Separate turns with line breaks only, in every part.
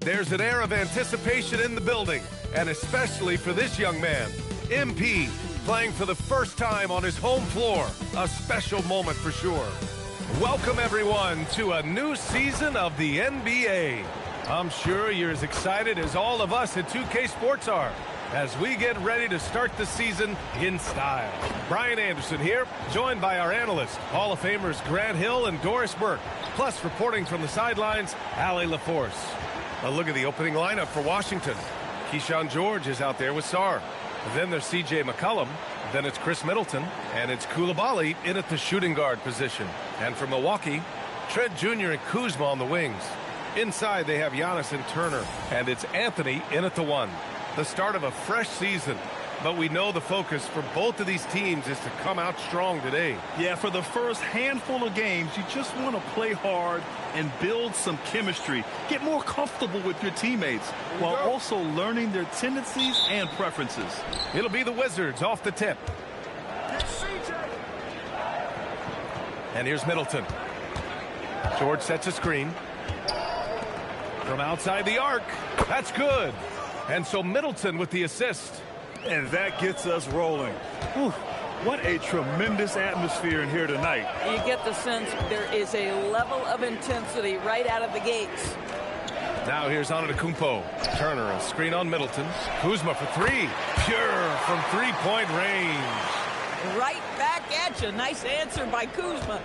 There's an air of anticipation in the building, and especially for this young man, MP, playing for the first time on his home floor. A special moment for sure. Welcome, everyone, to a new season of the NBA. I'm sure you're as excited as all of us at 2K Sports are as we get ready to start the season in style. Brian Anderson here, joined by our analysts, Hall of Famers Grant Hill and Doris Burke, plus reporting from the sidelines, Allie LaForce. A look at the opening lineup for Washington. Keyshawn George is out there with Sarr. Then there's C.J. McCollum. Then it's Chris Middleton. And it's Coulibaly in at the shooting guard position. And for Milwaukee, Trent Jr. and Kuzma on the wings. Inside, they have Giannis and Turner. And it's Anthony in at the 1. The start of a fresh season. But we know the focus for both of these teams is to come out strong today.
Yeah, for the first handful of games, you just want to play hard and build some chemistry. Get more comfortable with your teammates while also learning their tendencies and preferences.
It'll be the Wizards off the tip. And here's Middleton. George sets a screen. From outside the arc. That's good. And so Middleton with the assist.
And that gets us rolling. Whew, what a tremendous atmosphere in here tonight.
You get the sense there is a level of intensity right out of the gates.
Now here's Antetokounmpo. Turner, a screen on Middleton. Kuzma for three. Pure from three-point range.
Right back at you. Nice answer by Kuzma.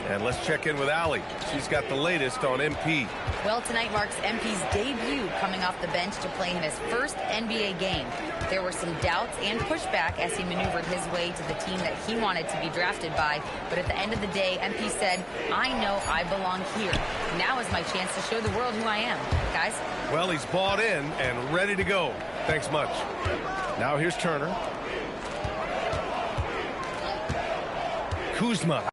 And let's check in with Allie. She's got the latest on MP.
Well, tonight marks MP's debut coming off the bench to play in his first NBA game. There were some doubts and pushback as he maneuvered his way to the team that he wanted to be drafted by. But at the end of the day, MP said, I know I belong here. Now is my chance to show the world who I am. Guys?
Well, he's bought in and ready to go. Thanks much. Now here's Turner. Kuzma.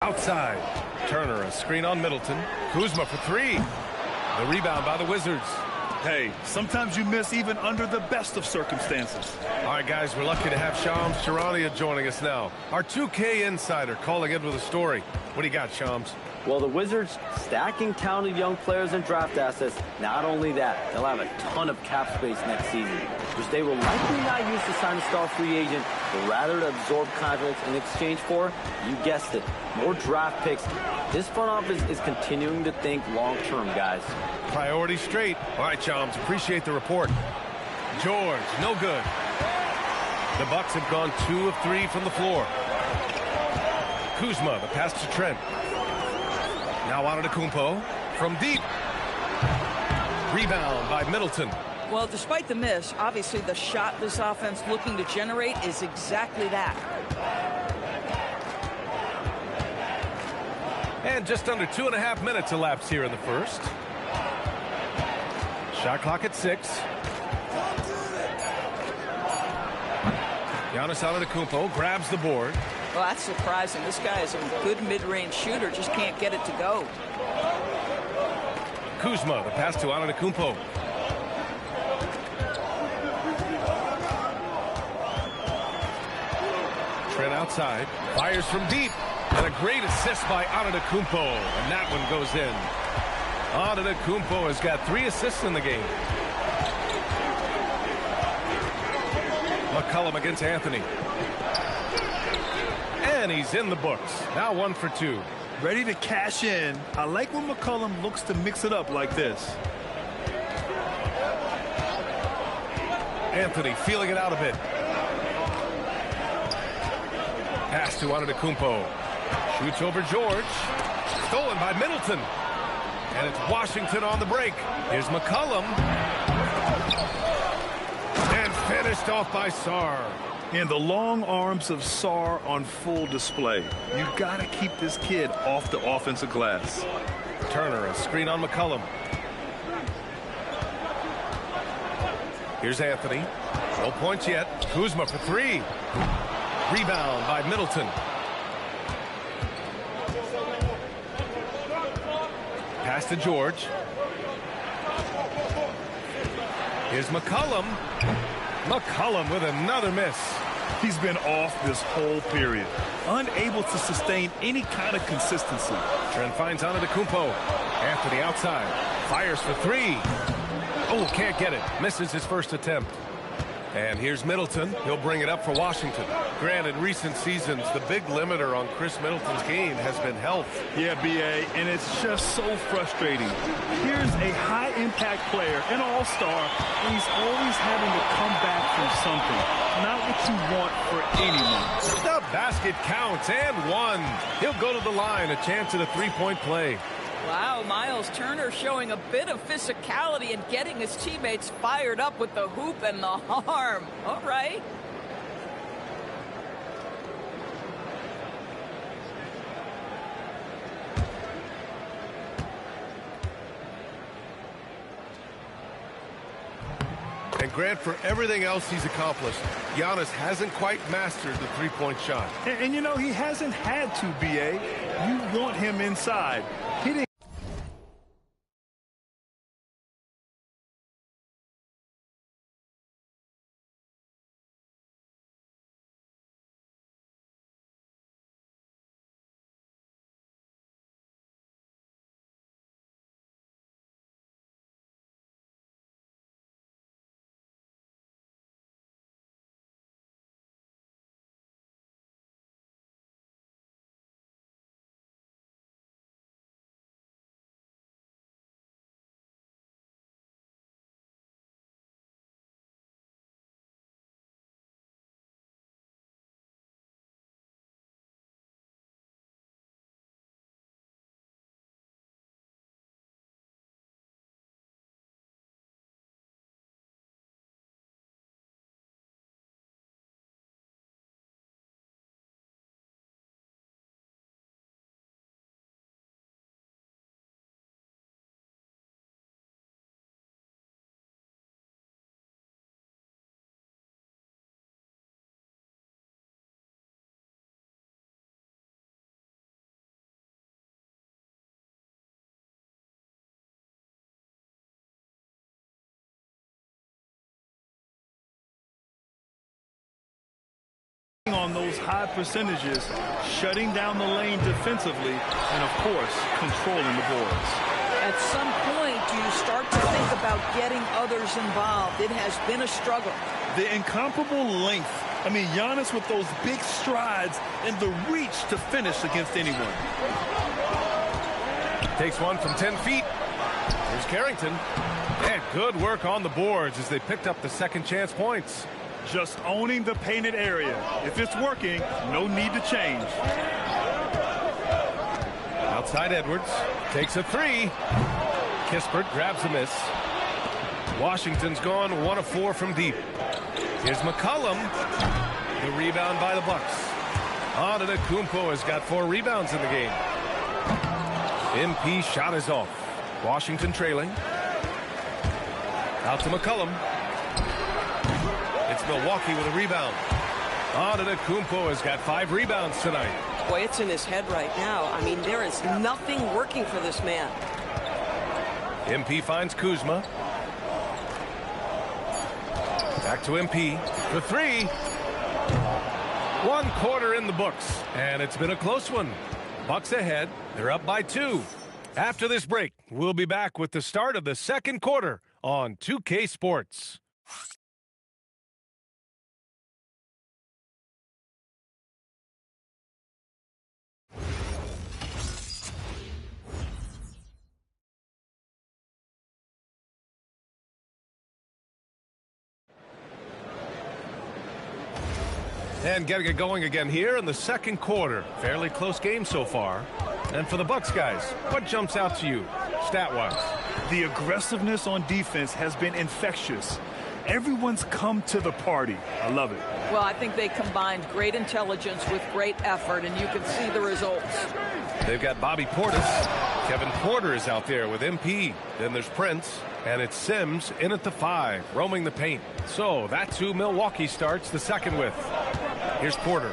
Outside. Turner, a screen on Middleton. Kuzma for three. The rebound by the Wizards.
Hey, sometimes you miss even under the best of circumstances.
All right, guys, we're lucky to have Shams Charania joining us now. Our 2K insider calling in with a story. What do you got, Shams?
Well, the Wizards stacking talented young players and draft assets. Not only that, they'll have a ton of cap space next season, which they will likely not use to sign a star free agent, but rather to absorb contracts in exchange for, you guessed it, more draft picks. This front office is continuing to think long-term, guys.
Priority straight. All right, Shams, appreciate the report. George, no good. The Bucks have gone 2 of 3 from the floor. Kuzma, the pass to Trent. Now Antetokounmpo from deep. Rebound by Middleton.
Well, despite the miss, obviously the shot this offense looking to generate is exactly that.
And just under 2.5 minutes elapsed here in the first. Shot clock at 6. Giannis Antetokounmpo grabs the board.
Well, that's surprising. This guy is a good mid-range shooter, just can't get it to go.
Kuzma, the pass to Antetokounmpo. Trent outside, fires from deep, and a great assist by Antetokounmpo, and that one goes in. Antetokounmpo has got 3 assists in the game. McCollum against Anthony. And he's in the books. Now 1 for 2.
Ready to cash in. I like when McCollum looks to mix it up like this.
Anthony feeling it out a bit. Pass to Antetokounmpo. Shoots over George. Stolen by Middleton. And it's Washington on the break. Here's McCollum. And finished off by Sarr.
And the long arms of Sarr on full display. You got to keep this kid off the offensive glass.
Turner, a screen on McCollum. Here's Anthony. No points yet. Kuzma for 3. Rebound by Middleton. Pass to George. Here's McCollum. McCollum with another miss.
He's been off this whole period. Unable to sustain any kind of consistency.
Trent finds Antetokounmpo. Anthony outside. Fires for 3. Oh, can't get it. Misses his first attempt. And here's Middleton. He'll bring it up for Washington. Granted, recent seasons, the big limiter on Chris Middleton's game has been health.
Yeah, B.A., and it's just so frustrating. Here's a high-impact player, an all-star, and he's always having to come back from something. Not what you want for anyone.
The basket counts, and 1. He'll go to the line, a chance at a 3-point play.
Wow, Miles Turner showing a bit of physicality and getting his teammates fired up with the hoop and the arm. All right.
And Grant, for everything else he's accomplished, Giannis hasn't quite mastered the 3-point shot.
And you know, he hasn't had to, B.A. You want him inside. Hitting on those high percentages, shutting down the lane defensively, and of course, controlling the boards.
At some point, do you start to think about getting others involved? It has been a struggle.
The incomparable length. I mean, Giannis with those big strides and the reach to finish against anyone.
Takes one from 10 feet. Here's Carrington. And good work on the boards as they picked up the second chance points.
Just owning the painted area. If it's working, no need to change.
Outside Edwards. Takes a three. Kispert grabs a miss. Washington's gone 1 of 4 from deep. Here's McCollum. The rebound by the Bucks. Antetokounmpo has got 4 rebounds in the game. MP shot is off. Washington trailing. Out to McCollum. It's Milwaukee with a rebound. Antetokounmpo has got 5 rebounds tonight.
Boy, it's in his head right now. I mean, there is nothing working for this man.
MP finds Kuzma. Back to MP. The 3. 1 quarter in the books. And it's been a close one. Bucks ahead. They're up by 2. After this break, we'll be back with the start of the second quarter on 2K Sports. And getting it going again here in the second quarter. Fairly close game so far. And for the Bucks guys, what jumps out to you, stat-wise?
The aggressiveness on defense has been infectious. Everyone's come to the party. I love it.
Well, I think they combined great intelligence with great effort, and you can see the results.
They've got Bobby Portis. Kevin Porter is out there with MP. Then there's Prince. And it's Sims in at the 5, roaming the paint. So that's who Milwaukee starts the second with. Here's Porter.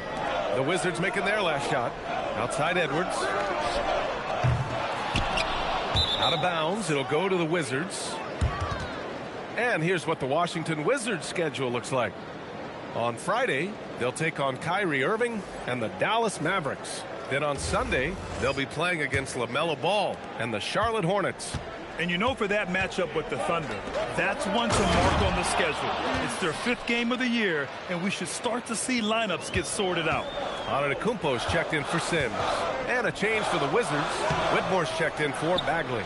The Wizards making their last shot. Outside Edwards. Out of bounds. It'll go to the Wizards. And here's what the Washington Wizards schedule looks like. On Friday, they'll take on Kyrie Irving and the Dallas Mavericks. Then on Sunday, they'll be playing against LaMelo Ball and the Charlotte Hornets.
And you know, for that matchup with the Thunder, that's one to mark on the schedule. It's their 5th game of the year, and we should start to see lineups get sorted out.
Antetokounmpo's checked in for Sims. And a change for the Wizards. Whitmore's checked in for Bagley.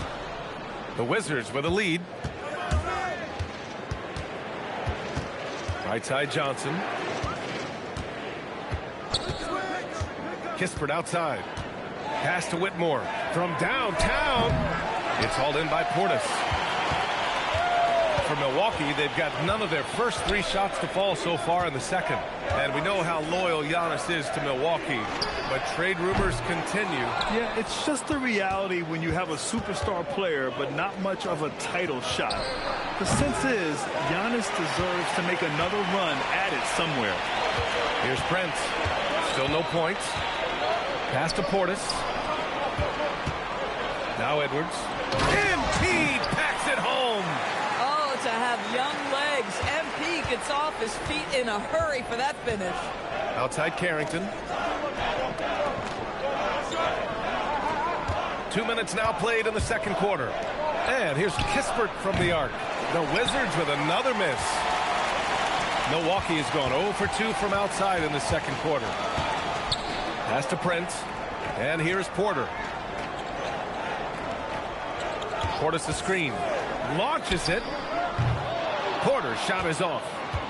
The Wizards with a lead. Right side Johnson. Kispert outside. Pass to Whitmore from downtown. It's hauled in by Portis. For Milwaukee, they've got none of their first 3 shots to fall so far in the second. And we know how loyal Giannis is to Milwaukee, but trade rumors continue.
Yeah, it's just the reality when you have a superstar player, but not much of a title shot. The sense is Giannis deserves to make another run at it somewhere.
Here's Prince. Still no points. Pass to Portis. Now Edwards. MP packs it home.
Oh, to have young legs. MP gets off his feet in a hurry for that finish.
Outside Carrington. 2 minutes now played in the second quarter. And here's Kispert from the arc. The Wizards with another miss. Milwaukee has gone 0 for 2 from outside in the second quarter. Pass to Prince. And here's Porter. Portis the screen. Launches it. Porter's shot is off.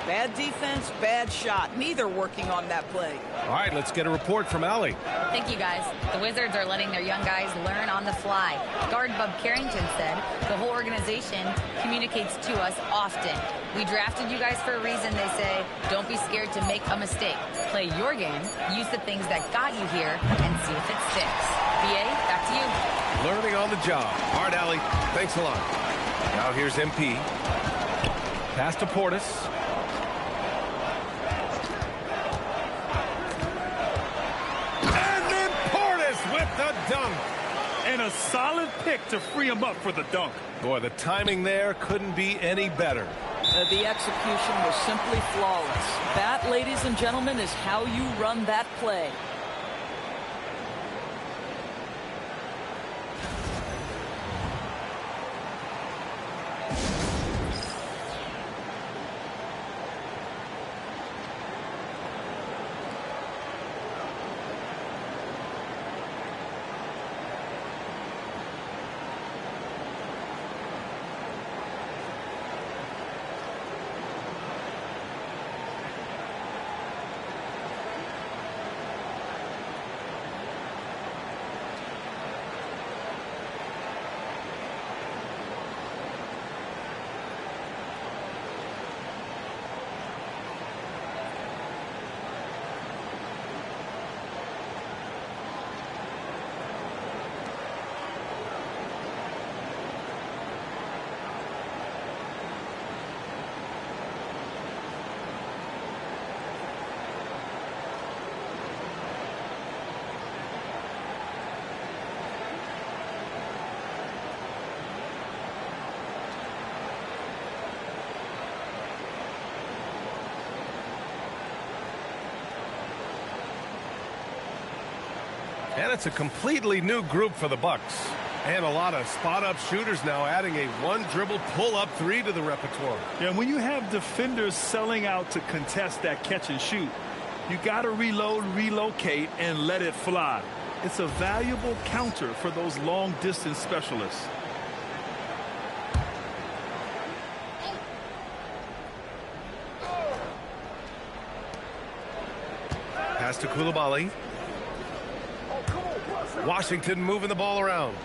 Bad defense, bad shot. Neither working on that play.
All right, let's get a report from Allie.
Thank you, guys. The Wizards are letting their young guys learn on the fly. Guard Bub Carrington said the whole organization communicates to us often. We drafted you guys for a reason, they say. Don't be scared to make a mistake. Play your game, use the things that got you here, and see if it sticks. BA, back to you.
Learning on the job. All right, Allie, thanks a lot. Now here's MP. Pass to Portis. And then Portis with the dunk.
And a solid pick to free him up for the dunk.
Boy, the timing there couldn't be any better.
The execution was simply flawless. That, ladies and gentlemen, is how you run that play.
And it's a completely new group for the Bucks. And a lot of spot-up shooters now, adding a one-dribble pull-up three to the repertoire.
Yeah, when you have defenders selling out to contest that catch and shoot, you got to reload, relocate, and let it fly. It's a valuable counter for those long-distance specialists.
Pass to Coulibaly. Washington moving the ball around.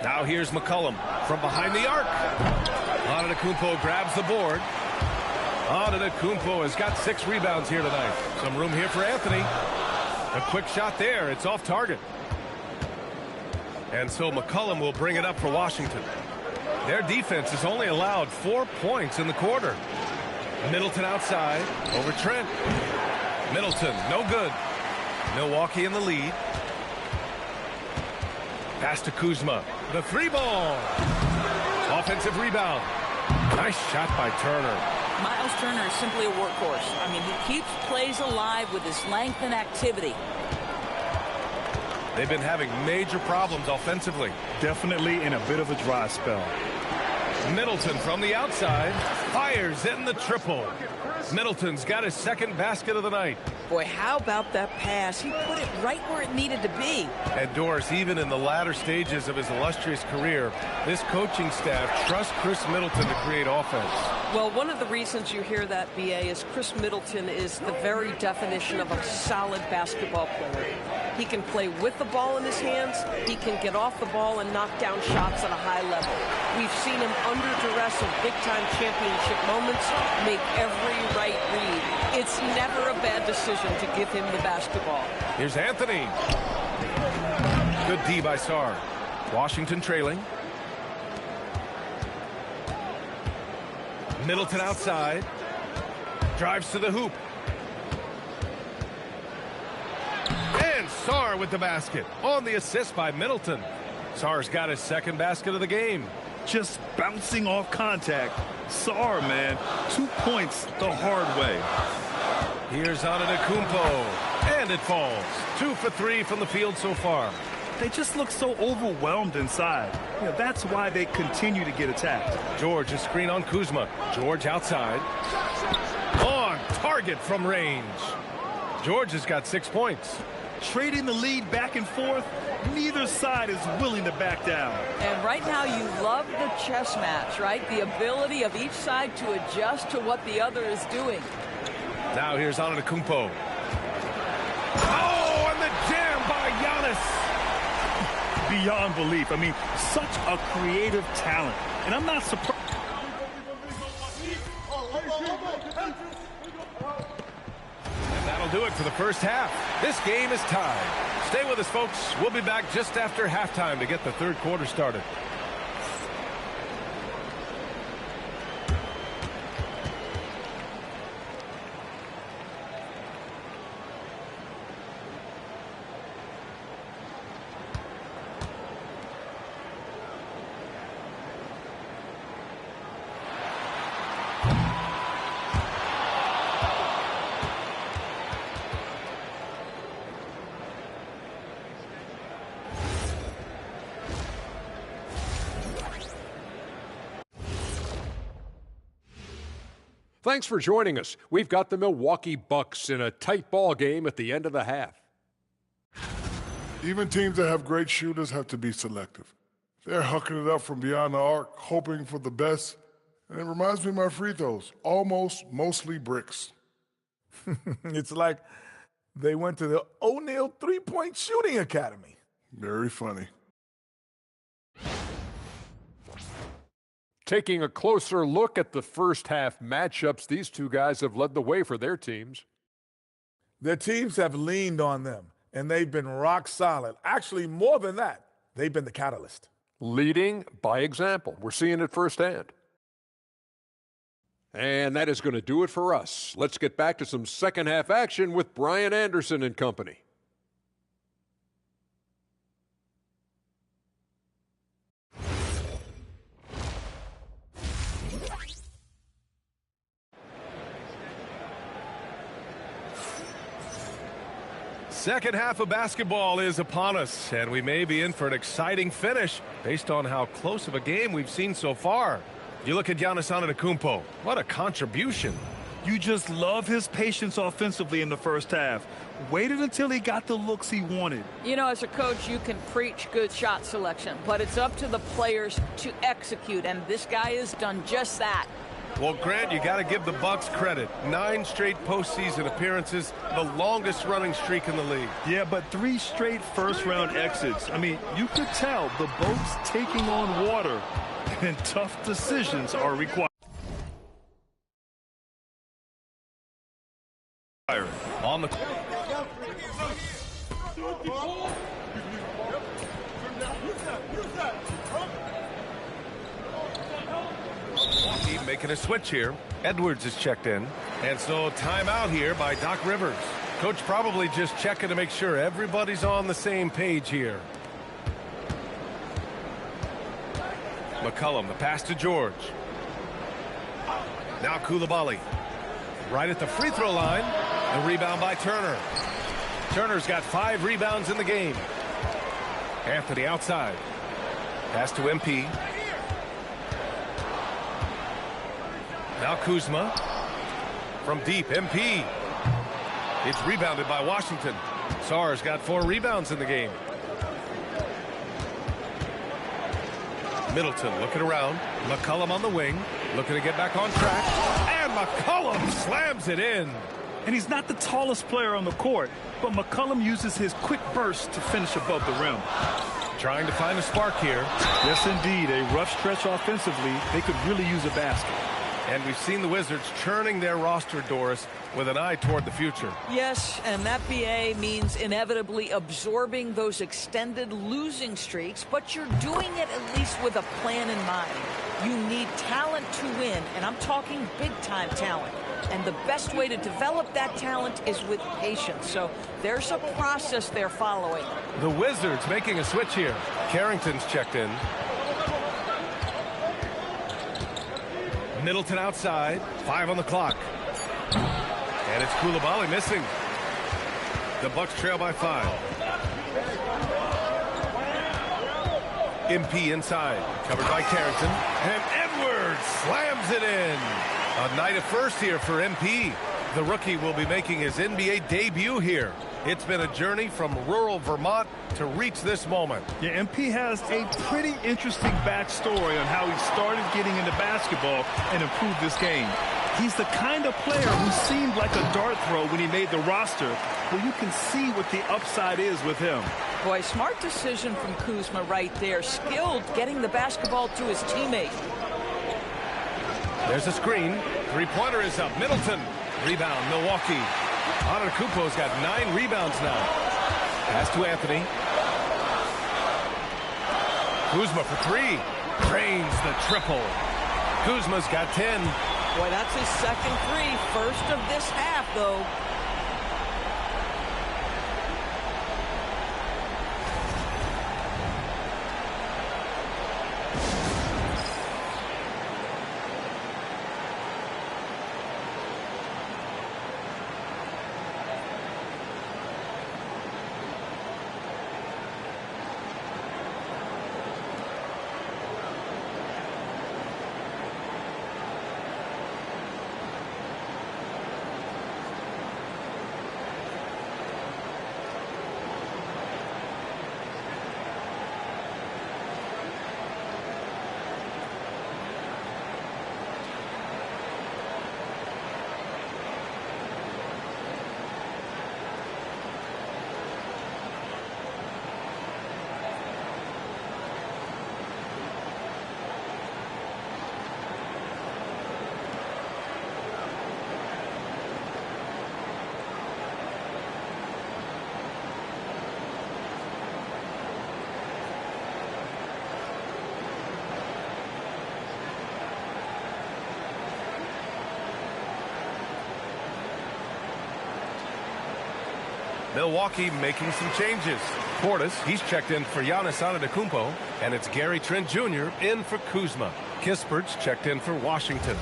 Now here's McCollum from behind the arc. Antetokounmpo grabs the board. Antetokounmpo has got 6 rebounds here tonight. Some room here for Anthony. A quick shot there. It's off target. And so McCollum will bring it up for Washington. Their defense has only allowed 4 points in the quarter. Middleton outside over Trent. Middleton, no good. Milwaukee in the lead. Pass to Kuzma. The 3-ball. Offensive rebound. Nice shot by Turner.
Miles Turner is simply a workhorse. I mean, he keeps plays alive with his length and activity.
They've been having major problems offensively.
Definitely in a bit of a dry spell.
Middleton from the outside. Fires in the triple. Middleton's got his second basket of the night.
Boy, how about that pass? He put it right where it needed to be.
And Doris, even in the latter stages of his illustrious career, this coaching staff trusts Chris Middleton to create offense.
Well, one of the reasons you hear that, B.A., is Chris Middleton is the very definition of a solid basketball player. He can play with the ball in his hands. He can get off the ball and knock down shots at a high level. We've seen him under duress of big-time championship moments make every right read. It's never a bad decision to give him the basketball.
Here's Anthony. Good D by Sarr. Washington trailing. Middleton outside. Drives to the hoop. And Sarr with the basket. On the assist by Middleton. Sarr's got his second basket of the game.
Just bouncing off contact. Sarr, man. 2 points the hard way.
Here's Antetokounmpo. And it falls. 2 for 3 from the field so far.
They just look so overwhelmed inside. You know, that's why they continue to get attacked.
George, a screen on Kuzma. George outside. On target from range. George has got 6 points.
Trading the lead back and forth, neither side is willing to back down.
And right now you love the chess match, right? The ability of each side to adjust to what the other is doing.
Now here's Antetokounmpo. Oh, and the jam by Giannis.
Beyond belief. I mean, such a creative talent. And I'm not surprised.
And that'll do it for the first half. This game is tied. Stay with us, folks. We'll be back just after halftime to get the third quarter started.
Thanks for joining us. We've got the Milwaukee Bucks in a tight ball game at the end of the half.
Even teams that have great shooters have to be selective. They're hucking it up from beyond the arc, hoping for the best. And it reminds me of my free throws, mostly bricks.
It's like they went to the O'Neal three-point shooting academy.
Very funny.
Taking a closer look at the first half matchups, these two guys have led the way for their teams.
Their teams have leaned on them, and they've been rock solid. Actually, more than that, they've been the catalyst.
Leading by example. We're seeing it firsthand. And that is going to do it for us. Let's get back to some second half action with Brian Anderson and company.
Second half of basketball is upon us, and we may be in for an exciting finish based on how close of a game we've seen so far. You look at Giannis Antetokounmpo. What a contribution.
You just love his patience offensively in the first half. Waited until he got the looks he wanted.
You know, as a coach, you can preach good shot selection, but it's up to the players to execute, and this guy has done just that.
Well, Grant, you got to give the Bucks credit. 9 straight postseason appearances, the longest running streak in the league.
Yeah, but 3 straight first-round exits. I mean, you could tell the boat's taking on water, and tough decisions are required.
On the making a switch here. Edwards is checked in. And so timeout here by Doc Rivers. Coach probably just checking to make sure everybody's on the same page here. McCollum, the pass to George. Now Coulibaly. Right at the free throw line. The rebound by Turner. Turner's got 5 rebounds in the game. Anthony outside. Pass to MP. Now Kuzma from deep. MP. It's rebounded by Washington. Sarr's got 4 rebounds in the game. Middleton looking around. McCollum on the wing. Looking to get back on track. And McCollum slams it in.
And he's not the tallest player on the court, but McCollum uses his quick burst to finish above the rim.
Trying to find a spark here.
Yes, indeed. A rough stretch offensively. They could really use a basket.
And we've seen the Wizards churning their roster, Doris, with an eye toward the future.
Yes, and that BA means inevitably absorbing those extended losing streaks, but you're doing it at least with a plan in mind. You need talent to win, and I'm talking big-time talent. And the best way to develop that talent is with patience. So there's a process they're following.
The Wizards making a switch here. Carrington's checked in. Middleton outside. 5 on the clock. And it's Coulibaly missing. The Bucks trail by 5. MP inside. Covered by Carrington. And Edwards slams it in. A night of first here for MP. The rookie will be making his NBA debut here. It's been a journey from rural Vermont to reach this moment.
Yeah, MP has a pretty interesting backstory on how he started getting into basketball and improved this game. He's the kind of player who seemed like a dart throw when he made the roster, where you can see what the upside is with him.
Boy, smart decision from Kuzma right there. Skilled getting the basketball to his teammate.
There's a screen. Three-pointer is up. Middleton. Rebound, Milwaukee. Antetokounmpo's got 9 rebounds now. Pass to Anthony. Kuzma for 3. Drains the triple. Kuzma's got 10.
Boy, that's his second 3. First of this half, though.
Milwaukee making some changes. Portis, he's checked in for Giannis Antetokounmpo, and it's Gary Trent Jr. in for Kuzma. Kispert's checked in for Washington.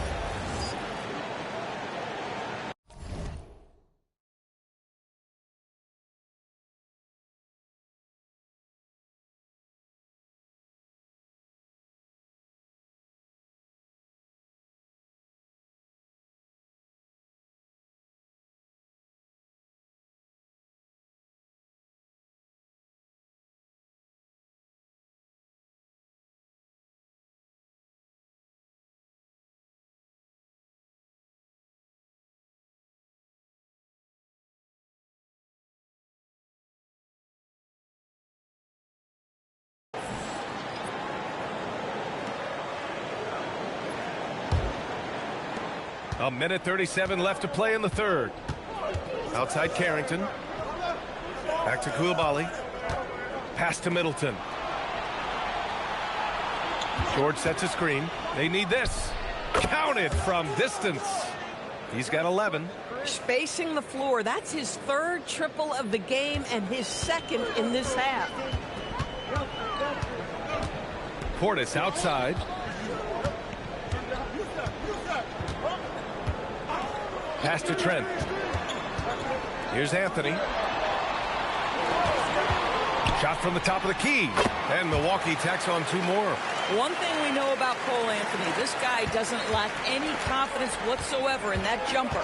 A minute 37 left to play in the third. Outside Carrington. Back to Coulibaly. Pass to Middleton. George sets a screen. They need this. Counted from distance. He's got 11.
Spacing the floor. That's his third triple of the game and his second in this half.
Portis outside. Pass to Trent. Here's Anthony. Shot from the top of the key. And Milwaukee tacks on 2 more.
One thing we know about Cole Anthony, this guy doesn't lack any confidence whatsoever in that jumper.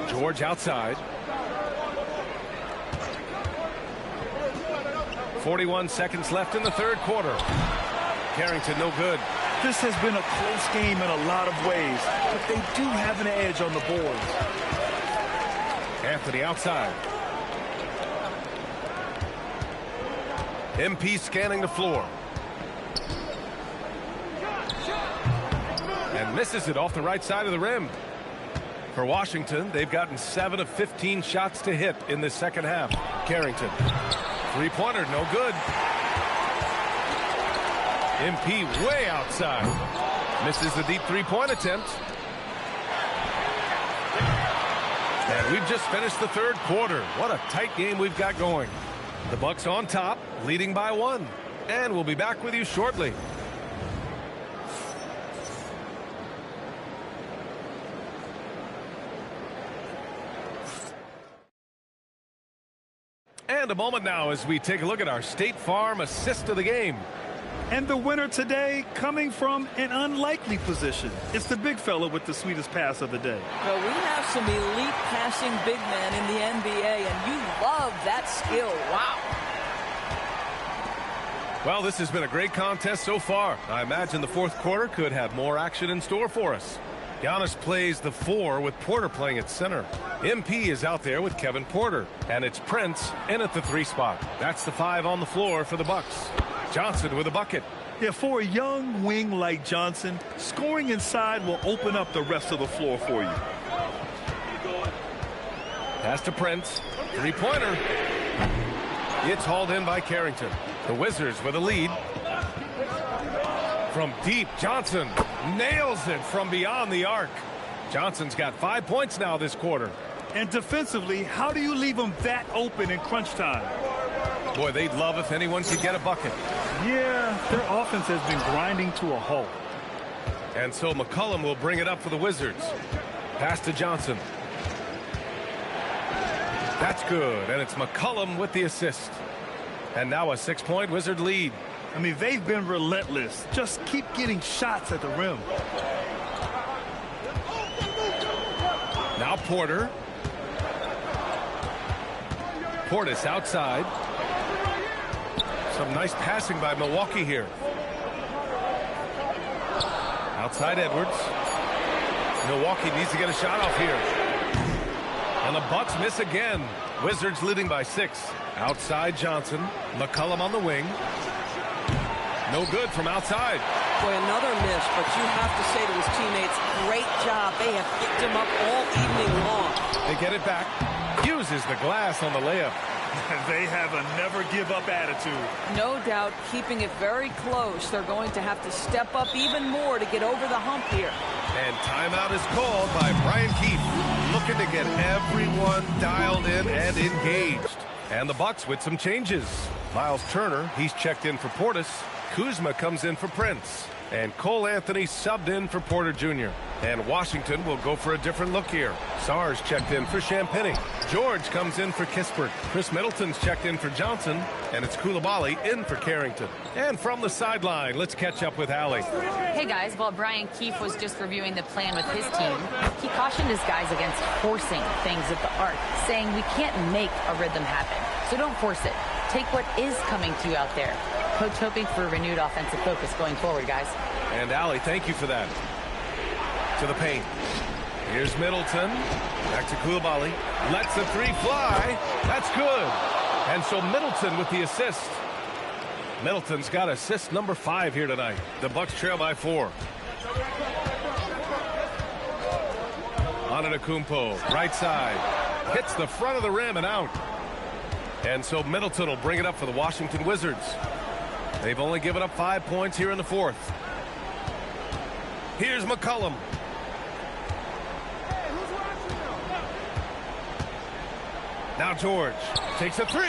George outside. 41 seconds left in the third quarter. Carrington no good.
This has been a close game in a lot of ways, but they do have an edge on the boards.
Anthony outside. MP scanning the floor. And misses it off the right side of the rim. For Washington, they've gotten 7 of 15 shots to hit in this second half. Carrington. Three-pointer, no good. MP way outside. Misses the deep three-point attempt. And we've just finished the third quarter. What a tight game we've got going. The Bucks on top, leading by 1. And we'll be back with you shortly. And a moment now as we take a look at our State Farm assist of the game.
And the winner today coming from an unlikely position. It's the big fella with the sweetest pass of the day.
Well, we have some elite passing big men in the NBA, and you love that skill. Wow.
Well, this has been a great contest so far. I imagine the fourth quarter could have more action in store for us. Giannis plays the 4 with Porter playing at center. MP is out there with Kevin Porter. And it's Prince in at the 3 spot. That's the 5 on the floor for the Bucks. Johnson with a bucket.
Yeah, for a young wing like Johnson, scoring inside will open up the rest of the floor for you.
Pass to Prince. Three-pointer. It's hauled in by Carrington. The Wizards with a lead. From deep, Johnson nails it from beyond the arc. Johnson's got 5 points now this quarter.
And defensively, how do you leave them that open in crunch time?
Boy, they'd love if anyone could get a bucket.
Yeah, their offense has been grinding to a halt.
And so McCollum will bring it up for the Wizards. Pass to Johnson. That's good, and it's McCollum with the assist. And now a 6-point Wizard lead.
I mean, they've been relentless. Just keep getting shots at the rim.
Now Porter. Portis outside. Some nice passing by Milwaukee here. Outside Edwards. Milwaukee needs to get a shot off here. And the Bucks miss again. Wizards leading by 6. Outside Johnson. McCollum on the wing. No good from outside.
Boy, another miss, but you have to say to his teammates, great job. They have picked him up all evening long.
They get it back. Uses the glass on the layup.
They have a never-give-up attitude.
No doubt, keeping it very close. They're going to have to step up even more to get over the hump here.
And timeout is called by Brian Keefe. Look looking to get everyone dialed in and engaged. And the Bucks with some changes. Miles Turner, he's checked in for Portis. Kuzma comes in for Prince. And Cole Anthony subbed in for Porter Jr. And Washington will go for a different look here. Sars checked in for Champagnie. George comes in for Kispert. Chris Middleton's checked in for Johnson. And it's Coulibaly in for Carrington. And from the sideline, let's catch up with Allie.
Hey guys, while Brian Keefe was just reviewing the plan with his team, he cautioned his guys against forcing things at the arc, saying we can't make a rhythm happen. So don't force it. Take what is coming to you out there. Coach hoping for renewed offensive focus going forward, guys.
And Allie, thank you for that. To the paint. Here's Middleton. Back to Coulibaly. Lets the three fly. That's good. And so Middleton with the assist. Middleton's got assist number 5 here tonight. The Bucks trail by 4. Antetokounmpo, right side. Hits the front of the rim and out. And so Middleton will bring it up for the Washington Wizards. They've only given up 5 points here in the 4th. Here's McCollum. Now George takes a 3.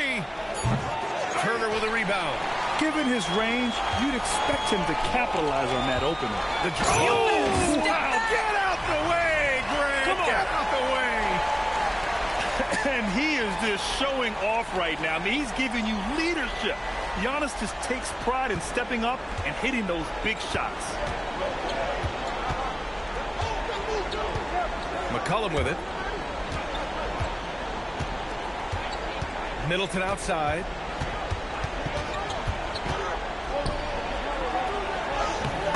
Turner with a rebound.
Given his range, you'd expect him to capitalize on that opener.
The draw. Oh, wow. Get out the way, Greg.
Come on.
Get out the way.
And he is just showing off right now. I mean, he's giving you leadership. Giannis just takes pride in stepping up and hitting those big shots.
McCollum with it. Middleton outside.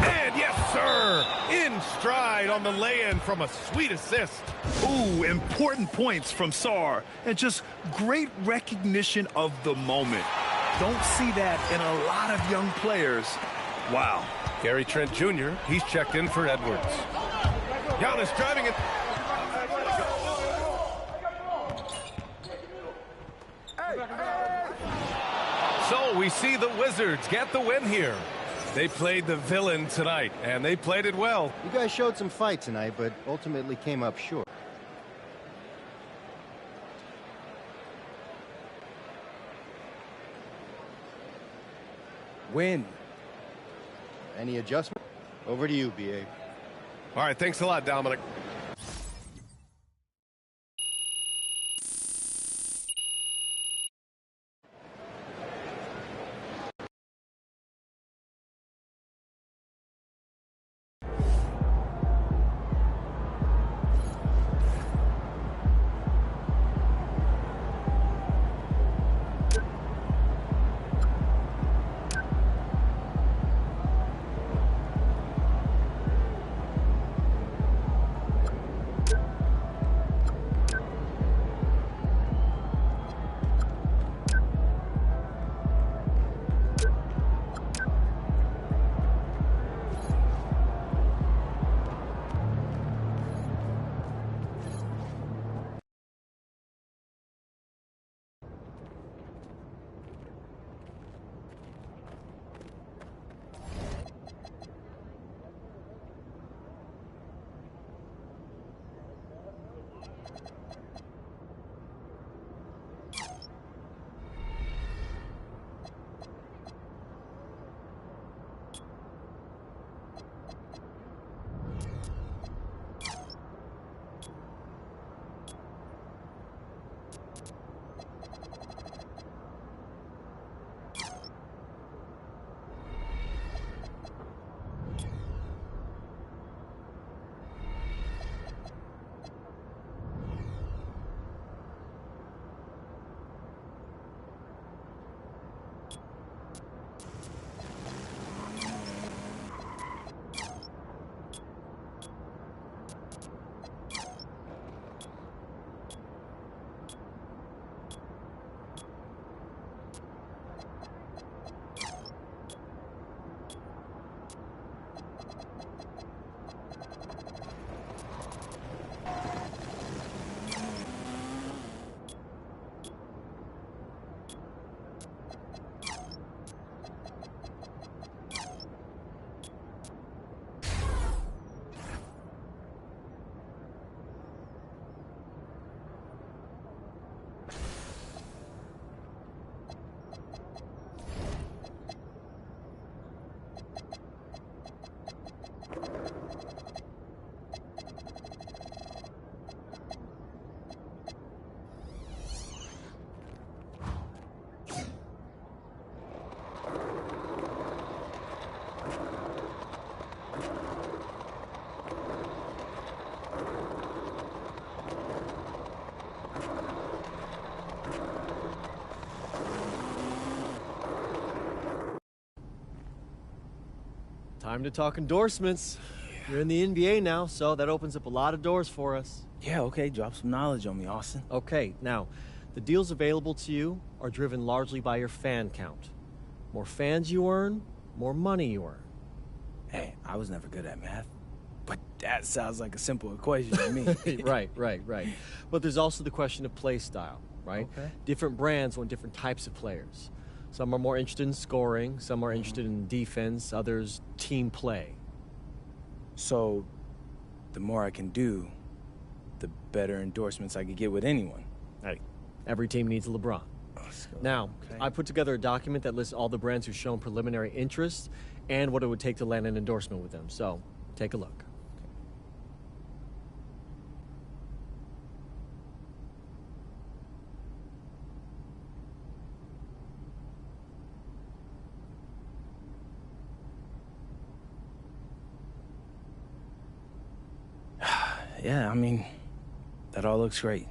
And yes, sir, in stride on the lay-in from a sweet assist.
Ooh, important points from Sar. And just great recognition of the moment. Don't see that in a lot of young players. Wow.
Gary Trent Jr., he's checked in for Edwards. Giannis driving it. So we see the Wizards get the win here. They played the villain tonight, and they played it well.
You guys showed some fight tonight, but ultimately came up short. Win. Any adjustment? Over to you, BA.
All right, thanks a lot, Dominic.
Time to talk endorsements. You're in the NBA now, so that opens up a lot of doors for us.
Yeah, okay, drop some knowledge on me, Austin.
Okay, now, the deals available to you are driven largely by your fan count. More fans you earn, more money you earn.
Hey, I was never good at math, but that sounds like a simple equation to me.
Right. But there's also the question of play style, right?
Okay.
Different brands want different types of players. Some are more interested in scoring, some are interested in defense, others team play.
So, the more I can do, the better endorsements I could get with anyone.
Hey, every team needs a LeBron. Now,
okay.
I put together a document that lists all the brands who've shown preliminary interest and what it would take to land an endorsement with them. So, take a look.
Yeah, I mean, that all looks great.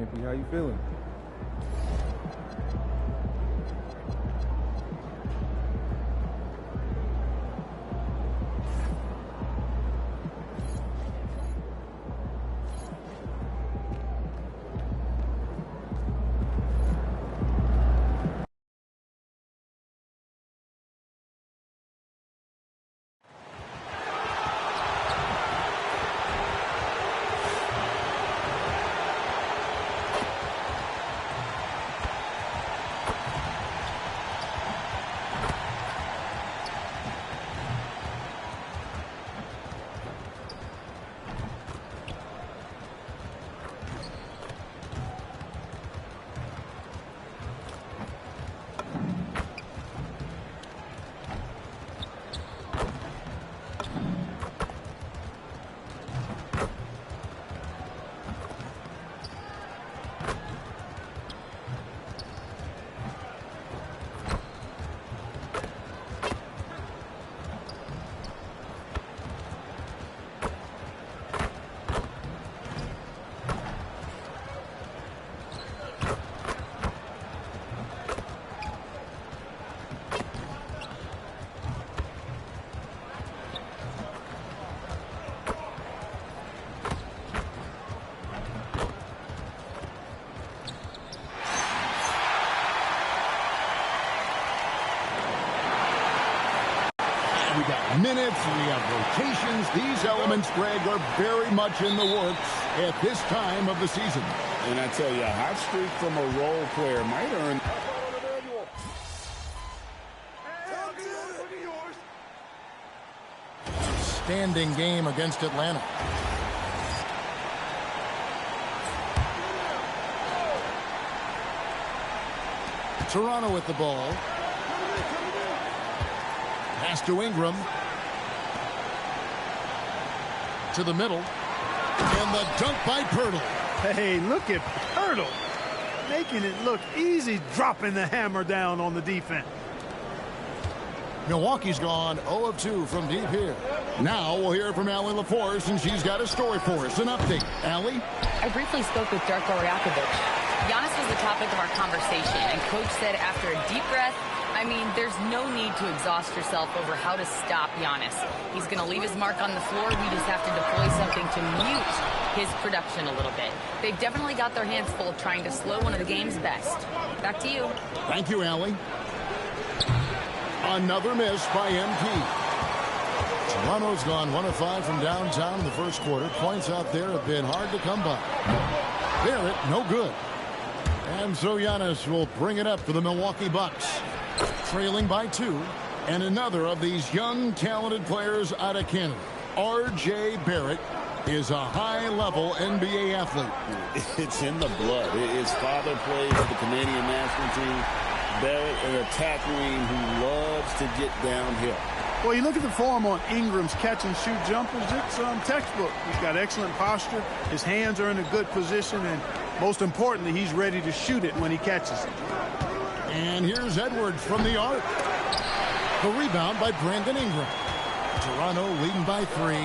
MP, how you feeling?
We got minutes, we have rotations. These elements, Greg, are very much in the works at this time of the season.
And I tell you, a hot streak from a role player might earn.
Standing game against Atlanta. Toronto with the ball. Pass to Ingram. To the middle. And the dunk by Poeltl.
Hey, look at Poeltl. Making it look easy, dropping the hammer down on the defense.
Milwaukee's gone 0 of 2 from deep here. Now we'll hear from Allie LaForce, and she's got a story for us. An update. Allie?
I briefly spoke with Darko Rajakovic. Giannis was the topic of our conversation, and Coach said after a deep breath, I mean, there's no need to exhaust yourself over how to stop Giannis. He's going to leave his mark on the floor. We just have to deploy something to mute his production a little bit. They've definitely got their hands full trying to slow one of the game's best. Back to you.
Thank you, Allie. Another miss by MP. Toronto's gone 1 of 5 from downtown in the first quarter. Points out there have been hard to come by. Barrett, no good. And so Giannis will bring it up for the Milwaukee Bucks. Trailing by 2. And another of these young, talented players out of Canada. R.J. Barrett is a high-level NBA athlete.
It's in the blood. His father played for the Canadian national team. Barrett, an attack wing who loves to get downhill.
Well, you look at the form on Ingram's catch-and-shoot jumpers, it's textbook. He's got excellent posture. His hands are in a good position, and most importantly, he's ready to shoot it when he catches it.
And here's Edwards from the arc. The rebound by Brandon Ingram. Toronto leading by 3.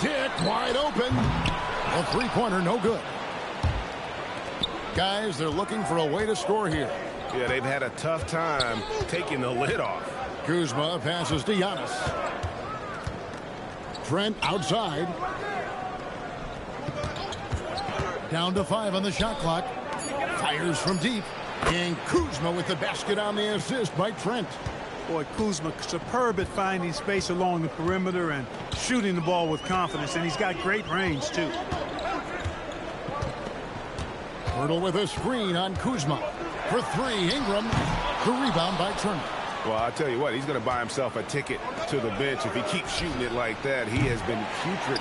Dick wide open. A three-pointer, no good. Guys, they're looking for a way to score here.
Yeah, they've had a tough time taking the lid off.
Kuzma passes to Giannis. Trent outside. Down to 5 on the shot clock. Fires from deep. And Kuzma with the basket on the assist by Trent.
Boy, Kuzma superb at finding space along the perimeter and shooting the ball with confidence, and he's got great range, too.
Poeltl with a screen on Kuzma. For 3, Ingram. The rebound by Turner.
Well, I'll tell you what, he's going to buy himself a ticket to the bench. If he keeps shooting it like that, he has been putrid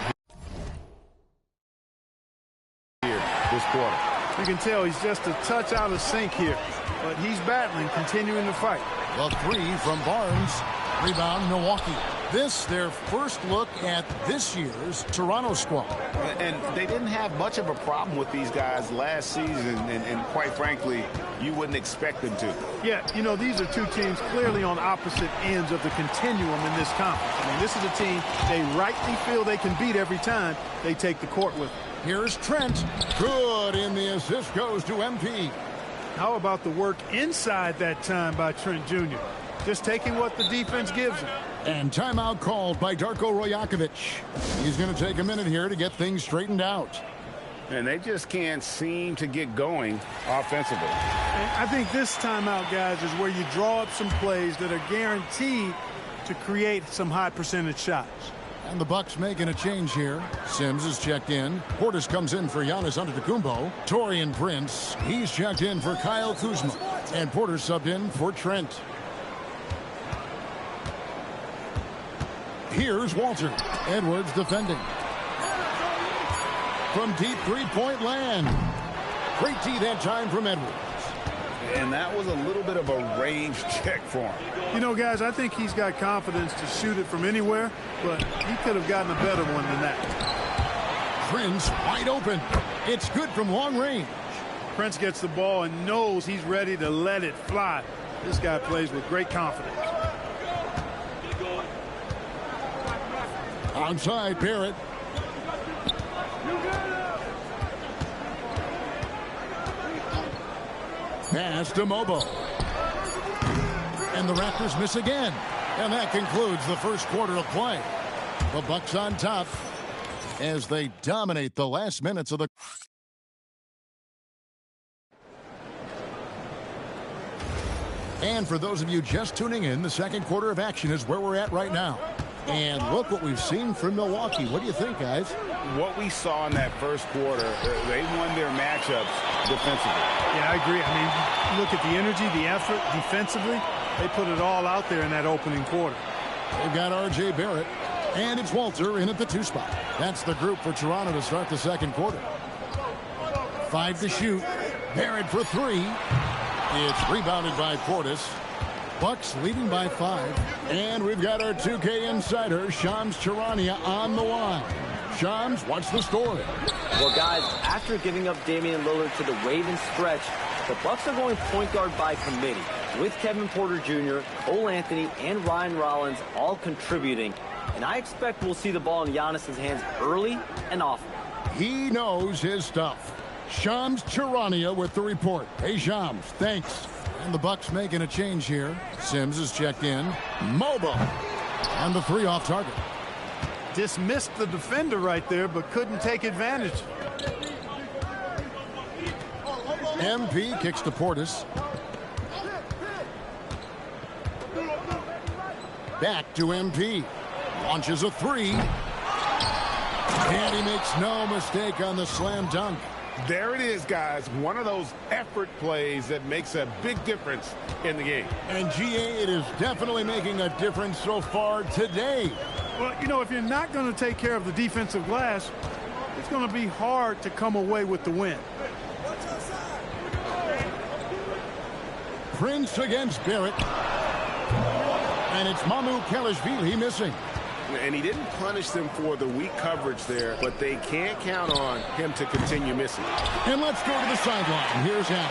here this quarter.
You can tell he's just a touch out of sync here, but he's battling, continuing to fight.
The 3 from Barnes. Rebound, Milwaukee. This, their first look at this year's Toronto squad.
And they didn't have much of a problem with these guys last season, and quite frankly, you wouldn't expect them to.
Yeah, you know, these are two teams clearly on opposite ends of the continuum in this conference. I mean, this is a team they rightly feel they can beat every time they take the court with them.
Here's Trent. Good, and the assist goes to MP.
How about the work inside that time by Trent Jr.? Just taking what the defense gives him.
And timeout called by Darko Rajakovic. He's going to take a minute here to get things straightened out.
And they just can't seem to get going offensively.
And I think this timeout, guys, is where you draw up some plays that are guaranteed to create some high percentage shots.
And the Bucks making a change here. Sims is checked in. Portis comes in for Giannis Antetokounmpo. Taurean Prince, he's checked in for Kyle Kuzma. And Porter subbed in for Trent. Here's Walter. Edwards defending. From deep three-point land. Great D that time from Edwards.
And that was a little bit of a range check for him.
You know, guys, I think he's got confidence to shoot it from anywhere, but he could have gotten a better one than that.
Prince wide open. It's good from long range.
Prince gets the ball and knows he's ready to let it fly. This guy plays with great confidence.
Outside, Barrett. Pass to Mobo. And the Raptors miss again. And that concludes the first quarter of play. The Bucks on top as they dominate the last minutes of the... And for those of you just tuning in, the second quarter of action is where we're at right now. And look what we've seen from Milwaukee. What do you think, guys?
What we saw in that first quarter, they won their matchups defensively.
Yeah, I agree. I mean, look at the energy, the effort defensively. They put it all out there in that opening quarter.
They've got R.J. Barrett, and it's Walter in at the 2 spot. That's the group for Toronto to start the second quarter. 5 to shoot. Barrett for 3. It's rebounded by Portis. Bucks leading by 5. And we've got our 2K insider, Shams Charania, on the line. Shams, what's the story?
Well, guys, after giving up Damian Lillard to the Ravens stretch, the Bucks are going point guard by committee, with Kevin Porter Jr., Cole Anthony, and Ryan Rollins all contributing. And I expect we'll see the ball in Giannis's hands early and often.
He knows his stuff. Shams Charania with the report. Hey, Shams, thanks. And the Bucks making a change here. Sims is checked in. Mobo. And the 3 off target.
Dismissed the defender right there, but couldn't take advantage.
MP kicks to Portis. Back to MP. Launches a 3. And he makes no mistake on the slam dunk.
There it is, guys. One of those effort plays that makes a big difference in the game.
And GA, it is definitely making a difference so far today.
Well, you know, if you're not going to take care of the defensive glass, it's going to be hard to come away with the win.
Prince against Barrett. And it's Mamu Kelishvili missing.
And he didn't punish them for the weak coverage there, but they can't count on him to continue missing.
And let's go to the sideline. Here's Allie.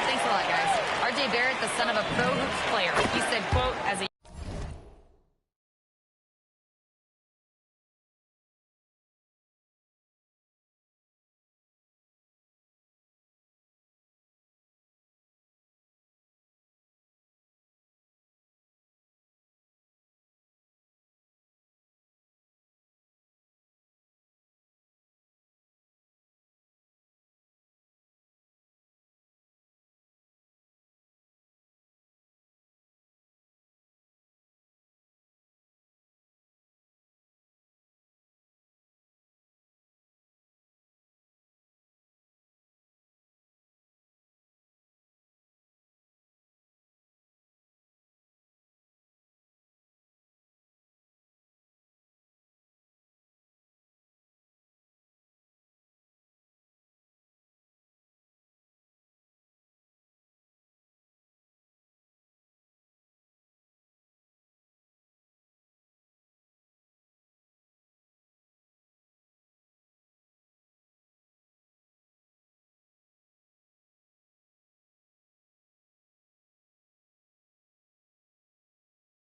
Thanks a lot, guys. R.J. Barrett, the son of a pro hoops player. He said, quote, as a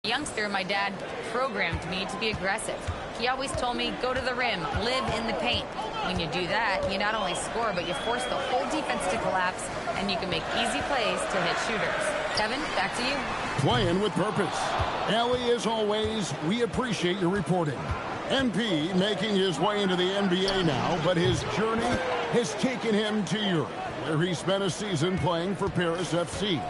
youngster, my dad programmed me to be aggressive. He always told me, go to the rim, live in the paint. When you do that, you not only score, but you force the whole defense to collapse, and you can make easy plays to hit shooters. Kevin, back to you.
Playing with purpose. Ellie, as always, we appreciate your reporting. MP making his way into the NBA now, but his journey has taken him to Europe, where he spent a season playing for Paris FC.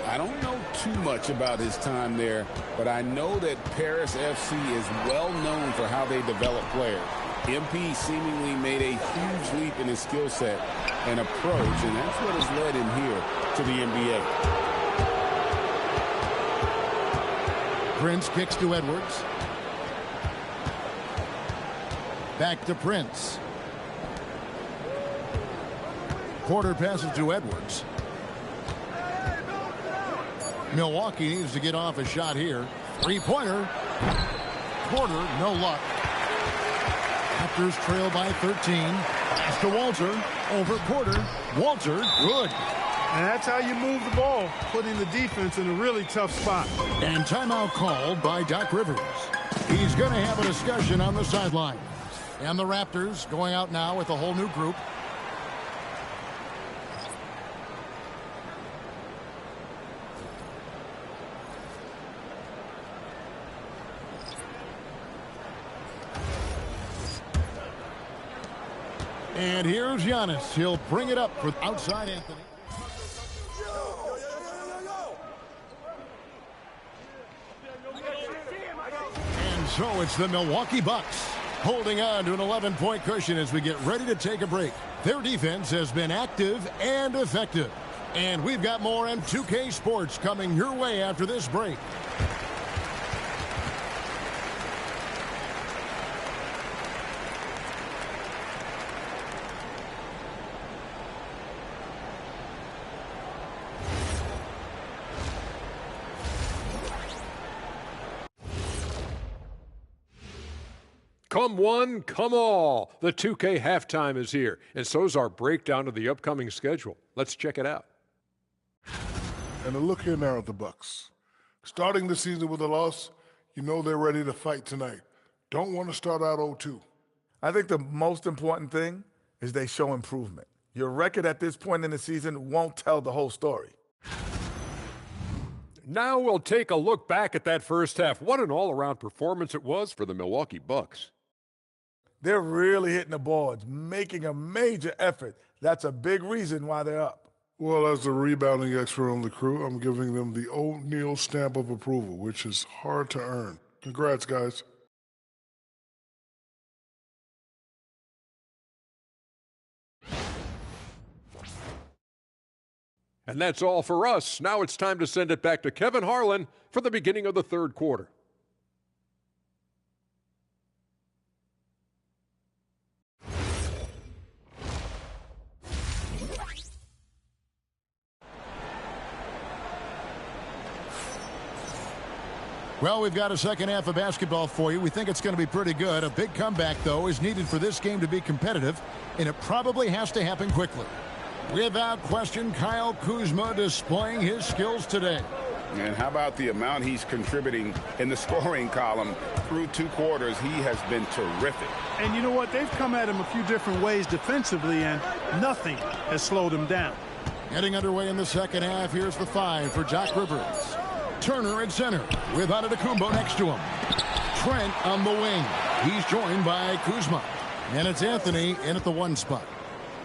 I don't know too much about his time there, but I know that Paris FC is well known for how they develop players. MP seemingly made a huge leap in his skill set and approach, and that's what has led him here to the NBA.
Prince kicks to Edwards. Back to Prince. Porter passes to Edwards. Milwaukee needs to get off a shot here. Three-pointer. Porter, no luck. Raptors trail by 13. Pass to Walter. Over Porter. Walter, good.
And that's how you move the ball, putting the defense in a really tough spot.
And timeout called by Doc Rivers. He's going to have a discussion on the sideline. And the Raptors going out now with a whole new group. And here's Giannis. He'll bring it up for outside Anthony. And so it's the Milwaukee Bucks holding on to an 11-point cushion as we get ready to take a break. Their defense has been active and effective. And we've got more M2K Sports coming your way after this break.
Come one, come all. The 2K halftime is here, and so's our breakdown of the upcoming schedule. Let's check it out.
And a look here now at the Bucks. Starting the season with a loss, you know they're ready to fight tonight. Don't want to start out 0-2.
I think the most important thing is they show improvement. Your record at this point in the season won't tell the whole story.
Now we'll take a look back at that first half. What an all-around performance it was for the Milwaukee Bucks.
They're really hitting the boards, making a major effort. That's a big reason why they're up.
Well, as the rebounding expert on the crew, I'm giving them the O'Neal stamp of approval, which is hard to earn. Congrats, guys.
And that's all for us. Now it's time to send it back to Kevin Harlan for the beginning of the third quarter.
Well, we've got a second half of basketball for you. We think it's going to be pretty good. A big comeback, though, is needed for this game to be competitive, and it probably has to happen quickly. Without question, Kyle Kuzma displaying his skills today.
And how about the amount he's contributing in the scoring column through two quarters? He has been terrific.
And you know what? They've come at him a few different ways defensively, and nothing has slowed him down.
Getting underway in the second half, here's the 5 for Doc Rivers. Turner at center with Antetokounmpo next to him. Trent on the wing. He's joined by Kuzma. And it's Anthony in at the 1 spot.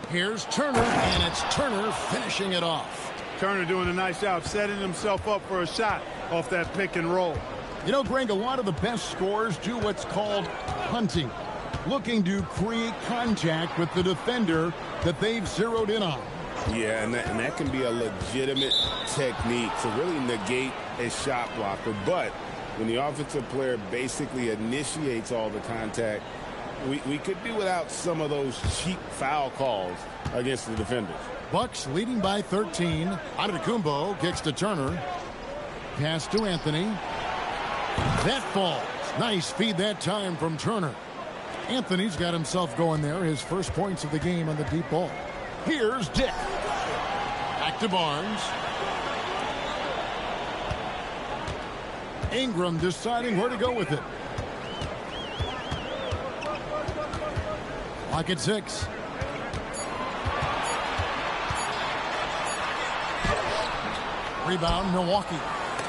Here's Turner, and it's Turner finishing it off.
Turner doing a nice job setting himself up for a shot off that pick and roll.
You know, Greg, a lot of the best scorers do what's called hunting, looking to create contact with the defender that they've zeroed in on.
Yeah, and that can be a legitimate technique to really negate a shot blocker. But when the offensive player basically initiates all the contact, we could do without some of those cheap foul calls against the defenders.
Bucks leading by 13. Antetokounmpo kicks to Turner. Pass to Anthony. That falls. Nice feed that time from Turner. Anthony's got himself going there. His first points of the game on the deep ball. Here's Dick. Back to Barnes. Ingram deciding where to go with it. Clock at 6. Rebound, Milwaukee.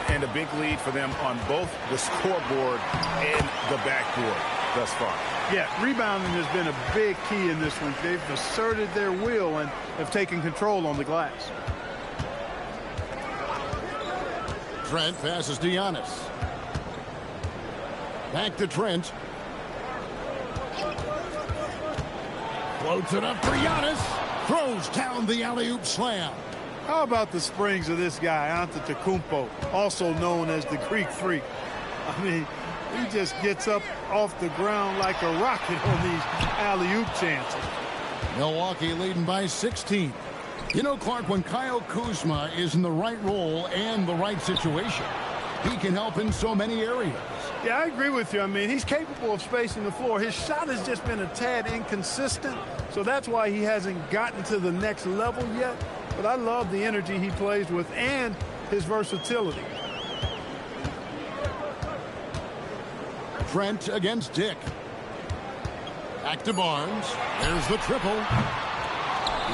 And a big lead for them on both the scoreboard and the backboard thus far.
Yeah, rebounding has been a big key in this one. They've asserted their will and have taken control on the glass.
Trent passes to Giannis. Back to Trent. Floats it up for Giannis. Throws down the alley-oop slam.
How about the springs of this guy, Antetokounmpo, also known as the Greek Freak? I mean, he just gets up off the ground like a rocket on these alley-oop chances.
Milwaukee leading by 16. You know, Clark, when Kyle Kuzma is in the right role and the right situation, he can help in so many areas.
Yeah, I agree with you. I mean, he's capable of spacing the floor. His shot has just been a tad inconsistent, so that's why he hasn't gotten to the next level yet. But I love the energy he plays with and his versatility.
Trent against Dick. Back to Barnes. There's the triple.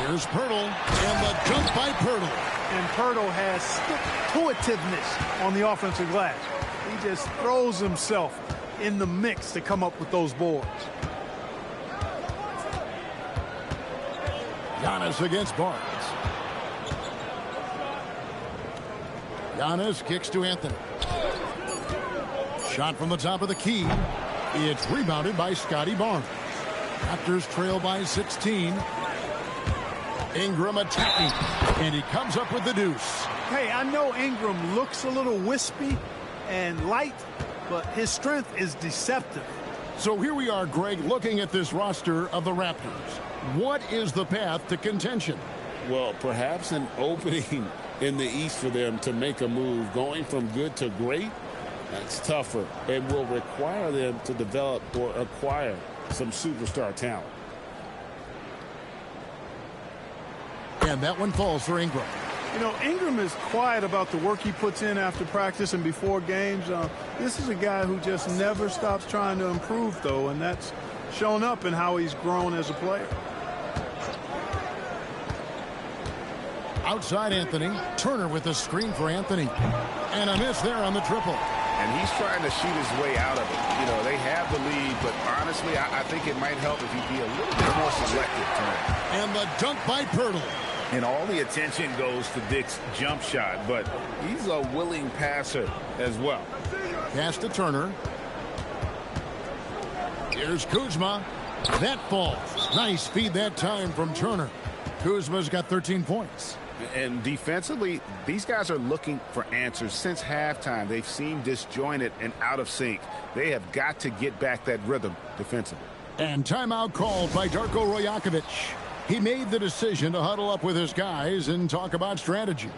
Here's Pirtle, and the dunk by Pirtle.
And Pirtle has stick-to-itiveness on the offensive glass. He just throws himself in the mix to come up with those boards.
Giannis against Barnes. Giannis kicks to Anthony. Shot from the top of the key. It's rebounded by Scotty Barnes. Raptors trail by 16. Ingram attacking, and he comes up with the deuce.
Hey, I know Ingram looks a little wispy and light, but his strength is deceptive.
So here we are, Greg, looking at this roster of the Raptors. What is the path to contention?
Well, perhaps an opening in the East for them to make a move. Going from good to great, that's tougher. It will require them to develop or acquire some superstar talent.
And that one falls for Ingram.
You know, Ingram is quiet about the work he puts in after practice and before games. This is a guy who just never stops trying to improve, though, and that's shown up in how he's grown as a player.
Outside Anthony. Turner with the screen for Anthony. And a miss there on the triple.
And he's trying to shoot his way out of it. You know, they have the lead, but honestly, I think it might help if he'd be a little bit more selective tonight.
And the dunk by Pirtle.
And all the attention goes to Dick's jump shot, but he's a willing passer as well.
Pass to Turner. Here's Kuzma. That falls. Nice feed that time from Turner. Kuzma's got 13 points.
And defensively, these guys are looking for answers since halftime. They've seemed disjointed and out of sync. They have got to get back that rhythm defensively.
And timeout called by Darko Rajakovic. He made the decision to huddle up with his guys and talk about strategy.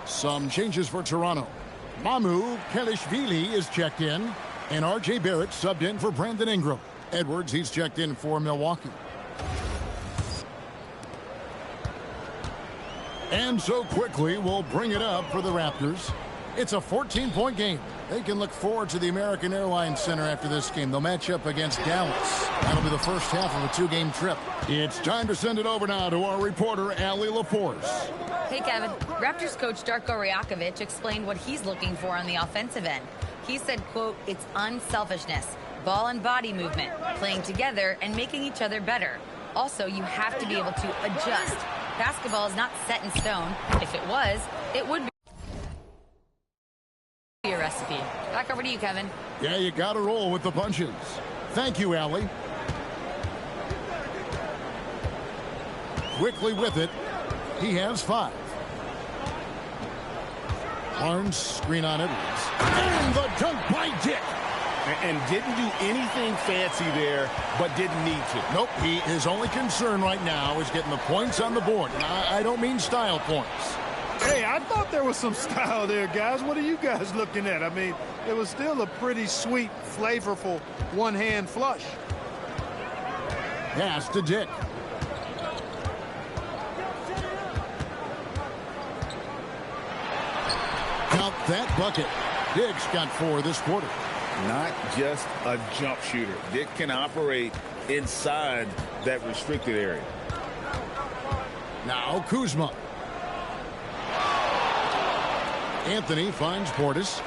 Some changes for Toronto. Mamu Kelishvili is checked in, and R.J. Barrett subbed in for Brandon Ingram. Edwards, he's checked in for Milwaukee. And so quickly, we'll bring it up for the Raptors. It's a 14-point game. They can look forward to the American Airlines Center after this game. They'll match up against Dallas. That'll be the first half of a two-game trip. It's time to send it over now to our reporter, Allie LaForce.
Hey, Kevin. Raptors coach Darko Rajakovic explained what he's looking for on the offensive end. He said, quote, "It's unselfishness. ball and body movement, playing together and making each other better. Also, you have to be able to adjust. Basketball is not set in stone. If it was, it would be a recipe. Back over to you, Kevin.
Yeah, you got to roll with the punches. Thank you, Allie. Quickly with it. He has 5. Barnes, screen on Edwards. And the dunk by Dick.
And didn't do anything fancy there, but didn't need to.
Nope, his only concern right now is getting the points on the board. And I don't mean style points.
Hey, I thought there was some style there, guys. What are you guys looking at? I mean, it was still a pretty sweet, flavorful one-hand flush.
Pass to Dick. Count that bucket. Dick's got 4 this quarter.
Not just a jump shooter. Dick can operate inside that restricted area.
Now Kuzma. Anthony finds Portis.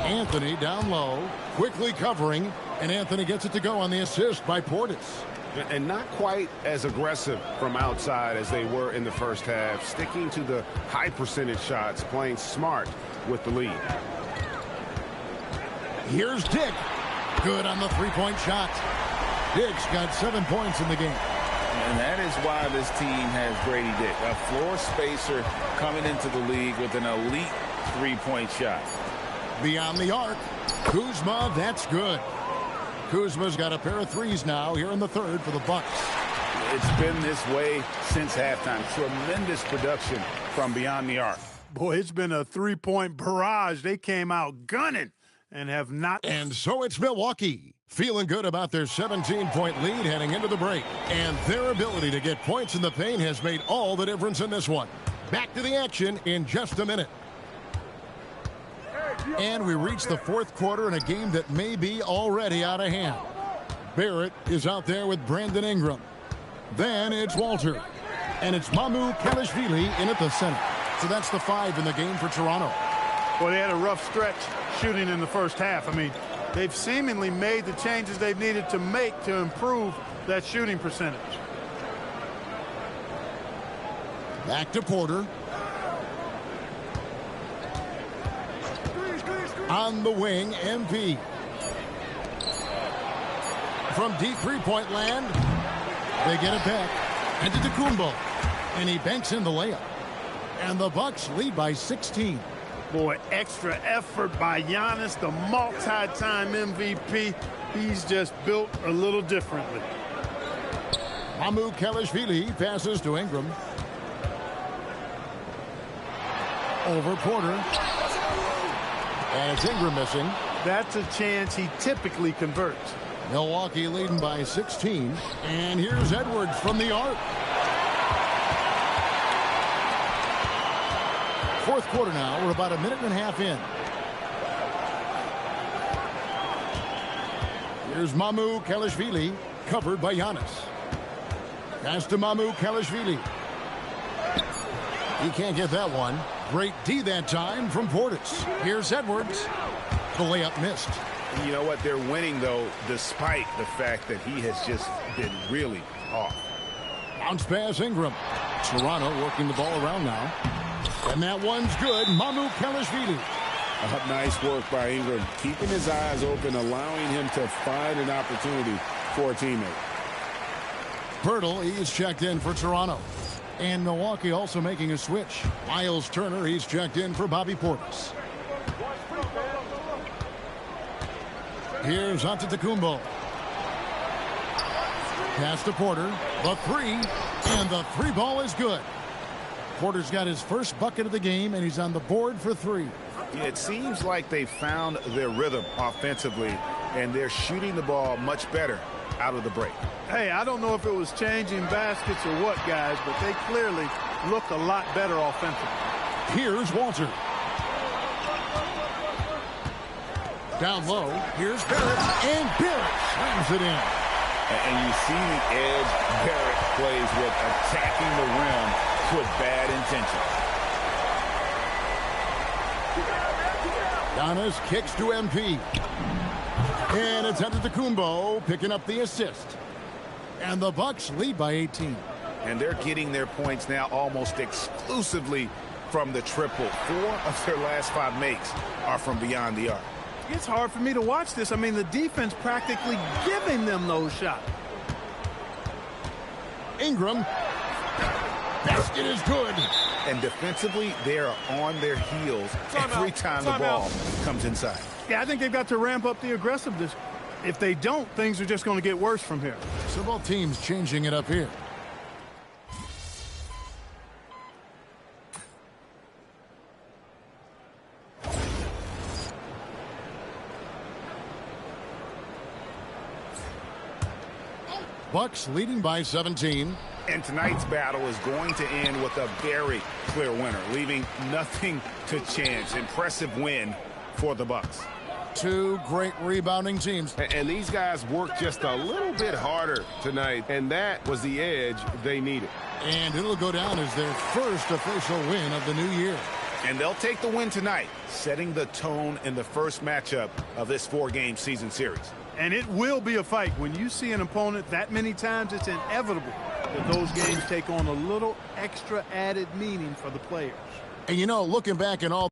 Anthony down low, quickly covering, and Anthony gets it to go on the assist by Portis.
And not quite as aggressive from outside as they were in the first half, sticking to the high percentage shots, playing smart with the lead.
Here's Dick. Good on the three-point shot. Dick's got 7 points in the game.
And that is why this team has Grady Dick, a floor spacer coming into the league with an elite three-point shot.
Beyond the arc, Kuzma, that's good. Kuzma's got a pair of threes now here in the third for the Bucks.
It's been this way since halftime. Tremendous production from beyond the arc.
Boy, it's been a three-point barrage. They came out gunning and have not.
And so it's Milwaukee, feeling good about their 17-point lead heading into the break. And their ability to get points in the paint has made all the difference in this one. Back to the action in just a minute. And we reach the fourth quarter in a game that may be already out of hand. Barrett is out there with Brandon Ingram. Then it's Walter. And it's Mamu Kelishvili in at the center. So that's the 5 in the game for Toronto.
Well, they had a rough stretch shooting in the first half. I mean, they've seemingly made the changes they've needed to make to improve that shooting percentage.
Back to Porter. On the wing, MP. From deep three-point land, they get it back. And to Antetokounmpo. And he banks in the layup. And the Bucks lead by 16.
Boy, extra effort by Giannis, the multi-time MVP. He's just built a little differently.
Mamu Kelishvili passes to Ingram. Over Porter. And it's Ingram missing.
That's a chance he typically converts.
Milwaukee leading by 16. And here's Edwards from the arc. Fourth quarter now. We're about a minute and a half in. Here's Mamu Kelishvili, covered by Giannis. Pass to Mamu Kelishvili. He can't get that one. Great D that time from Portis. Here's Edwards. The layup missed.
You know what? They're winning, though, despite the fact that he has just been really off.
Bounce pass Ingram. Toronto working the ball around now. And that one's good. Mamu Kelishvili.
Nice work by Ingram. Keeping his eyes open, allowing him to find an opportunity for a teammate.
Pirtle, he's checked in for Toronto. And Milwaukee also making a switch. Miles Turner, he's checked in for Bobby Portis. Here's Antetokounmpo. Pass to Porter. The three. And the three ball is good. Porter's got his first bucket of the game, and he's on the board for 3.
It seems like they found their rhythm offensively, and they're shooting the ball much better out of the break.
Hey, I don't know if it was changing baskets or what, guys, but they clearly look a lot better offensively.
Here's Walter. Down low, here's Barrett, and Barrett slams it in.
And you see the edge Barrett plays with, attacking the rim with bad intentions.
Giannis kicks to MP. And it's Antetokounmpo picking up the assist. And the Bucks lead by 18.
And they're getting their points now almost exclusively from the triple. 4 of their last 5 makes are from beyond the arc.
It's hard for me to watch this. I mean, the defense practically giving them those shots.
Ingram. Basket is good.
And defensively, they are on their heels every time the ball comes inside.
Yeah, I think they've got to ramp up the aggressiveness. If they don't, things are just going to get worse from here.
So both teams changing it up here. Bucks leading by 17.
And tonight's battle is going to end with a very clear winner, leaving nothing to chance. Impressive win for the Bucks.
2 great rebounding teams.
And these guys worked just a little bit harder tonight, and that was the edge they needed.
And it'll go down as their first official win of the new year.
And they'll take the win tonight, setting the tone in the first matchup of this 4-game season series.
And it will be a fight. When you see an opponent that many times, it's inevitable that those games take on a little extra added meaning for the players.
And you know, looking back at all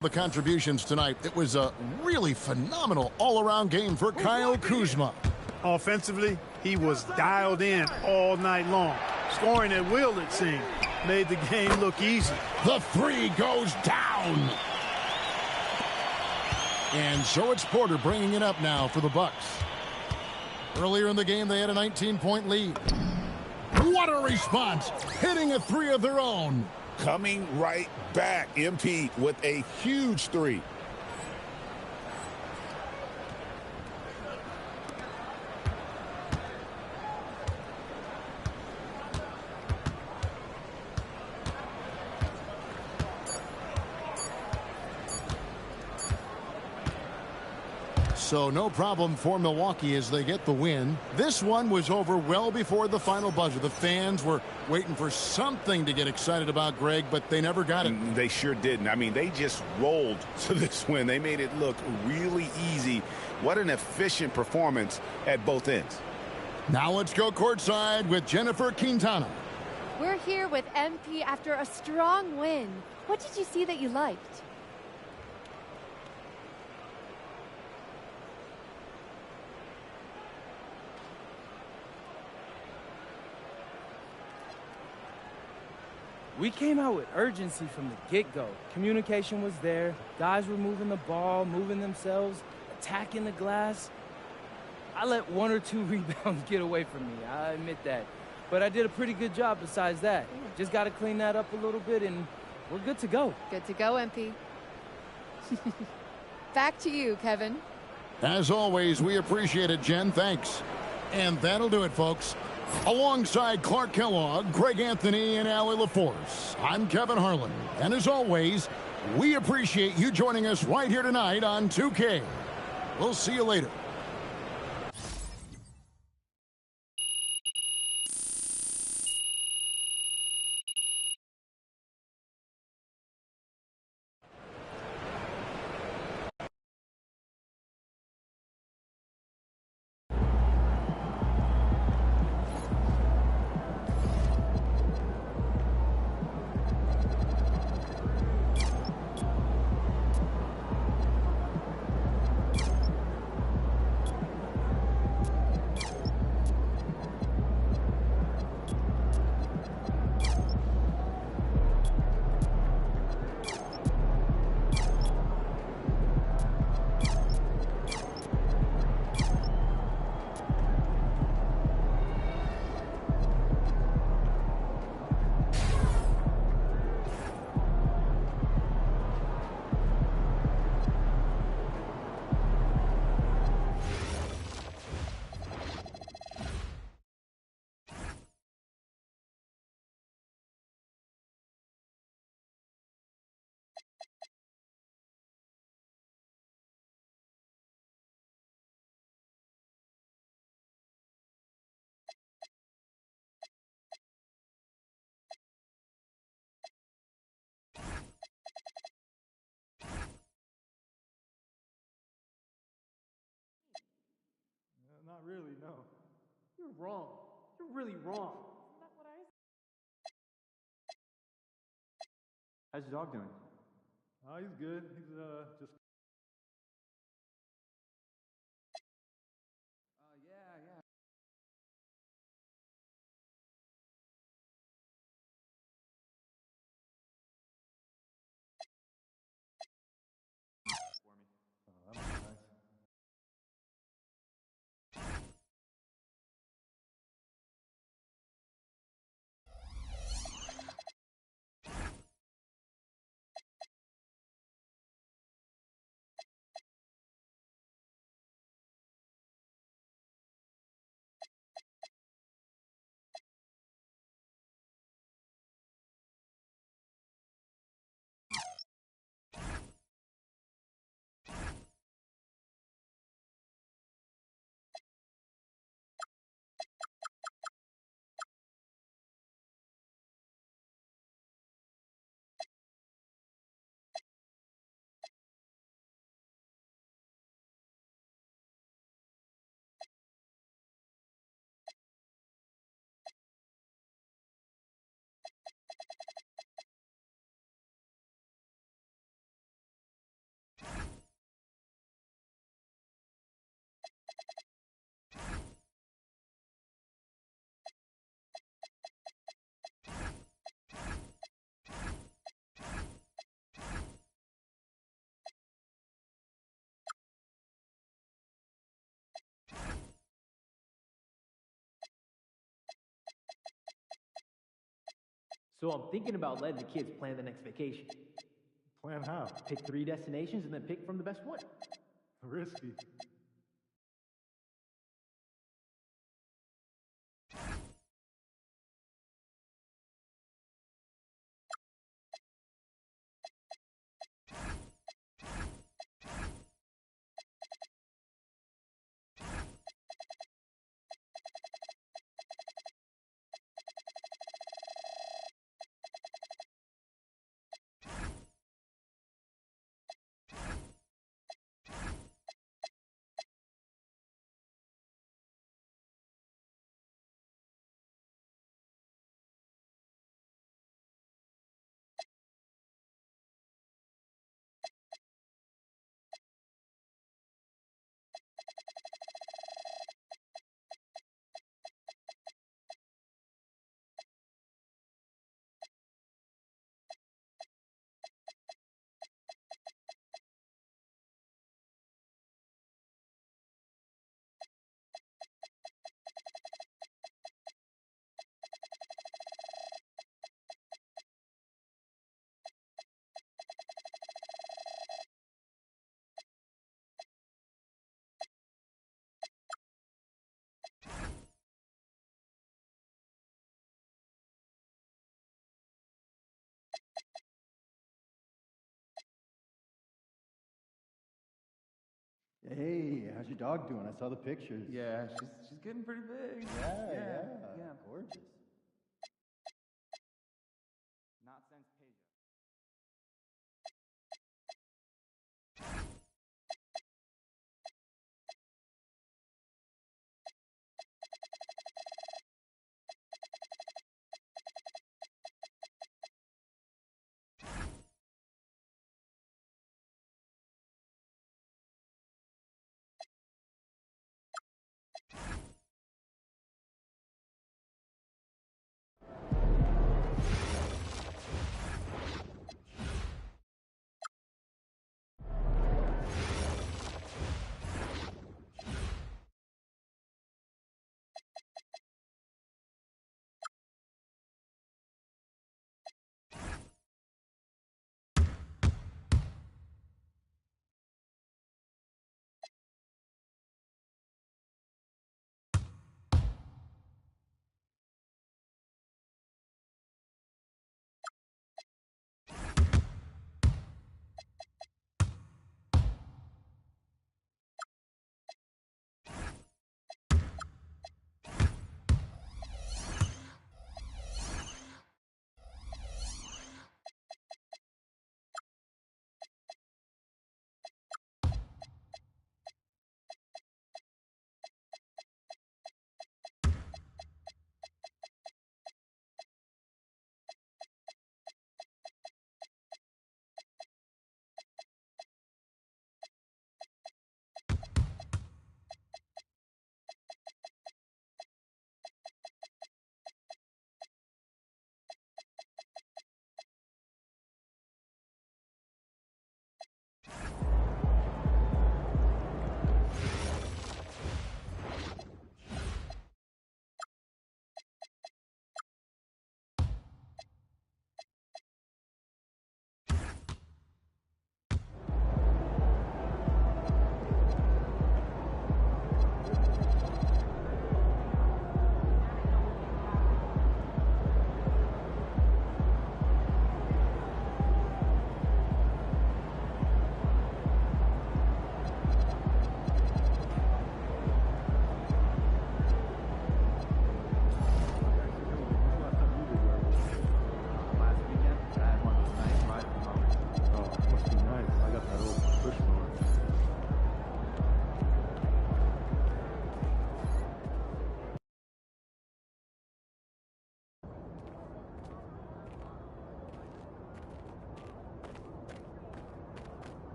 the contributions tonight, it was a really phenomenal all-around game for Kyle Kuzma.
Offensively, he was dialed in all night long. Scoring at will, it seemed, made the game look easy.
The 3 goes down. And so it's Porter bringing it up now for the Bucks. Earlier in the game, they had a 19-point lead. What a response, hitting a 3 of their own.
Coming right back, MP with a huge 3.
So no problem for Milwaukee as they get the win. This one was over well before the final buzzer. The fans were waiting for something to get excited about, Greg, but they never got it.
They sure didn't. I mean, they just rolled to this win. They made it look really easy. What an efficient performance at both ends.
Now let's go courtside with Jennifer Quintana.
We're here with MP after a strong win. What did you see that you liked?
We came out with urgency from the get-go. Communication was there. Guys were moving the ball, moving themselves, attacking the glass. I let 1 or 2 rebounds get away from me. I admit that. But I did a pretty good job besides that. Just got to clean that up a little bit, and we're good to go.
Good to go, MP. Back to you, Kevin.
As always, we appreciate it, Jen. Thanks. And that'll do it, folks. Alongside Clark Kellogg, Greg Anthony, and Allie LaForce, I'm Kevin Harlan. And as always, we appreciate you joining us right here tonight on 2K. We'll see you later.
Not really, no. You're wrong. You're really wrong.
Isn't that what I
How's your dog doing? Oh, he's good. He's just.
Yeah.
For me. Oh, that must be nice.
So I'm thinking about letting the kids plan the next vacation.
Plan how?
Pick 3 destinations and then pick from the best one.
Risky.
Hey, how's your dog doing? I saw the pictures.
Yeah, she's getting pretty big.
Yeah, gorgeous.